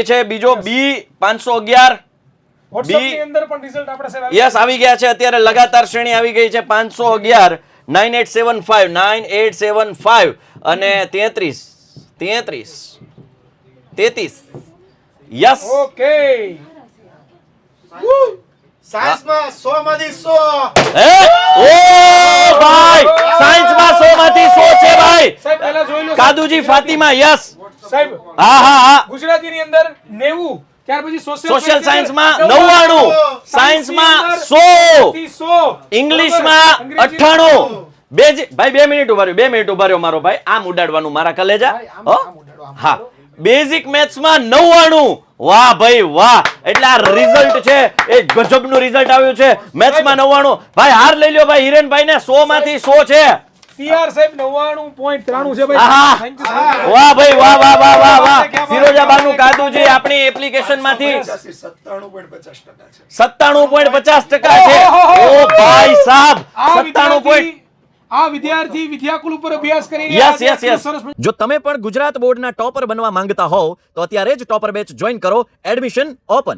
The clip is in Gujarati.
છે બીજો બી 511 WhatsApp ની અંદર પણ રિઝલ્ટ આપણે સાહેબ યસ આવી ગયા છે અત્યારે લગાતાર શ્રેણી આવી ગઈ છે 511 9875 અને 33 યસ ઓકે સાયન્સમાં 100 માંથી 100 હે ઓ ભાઈ સાયન્સમાં 100 માંથી 100 છે ભાઈ સાહેબ પહેલા જોઈ લો કાદુજી ફાતિમા યસ સાહેબ હા હા હા ગુજરાતી ની અંદર 90 ત્યાર પછી સોશિયલ સાયન્સમાં 99 સાયન્સમાં 100 થી 100 ઇંગ્લિશમાં 98 ભાઈ 2 મિનિટ ઉભા રહ્યો મારો ભાઈ આમ ઉડાડવાનું મારા કલેજા હો હા બેઝિક મેથ્સમાં 99 વાહ ભાઈ વાહ એટલે આ રિઝલ્ટ છે એ ગજબનું રિઝલ્ટ આવ્યું છે મેથ્સમાં 99 ભાઈ હાર લઈ લ્યો ભાઈ હિરેનભાઈ ને 100 માંથી 100 છે પીઆર સાહેબ 99.93 છે આહા. ભાઈ થેન્ક યુ વાહ ભાઈ વાહ વાહ વાહ વાહ વાહ ફિરોજાબાનું કાદુજી આપણી એપ્લિકેશન માંથી 97.50% છે ઓ ભાઈ સાહેબ 97. આ વિદ્યાર્થી વિદ્યાકુલ ઉપર અભ્યાસ કરી યસ યસ યસ જો તમે પણ ગુજરાત બોર્ડના ટોપર બનવા માંગતા હોવ તો અત્યારે જ ટોપર બેચ જોઈન કરો એડમિશન ઓપન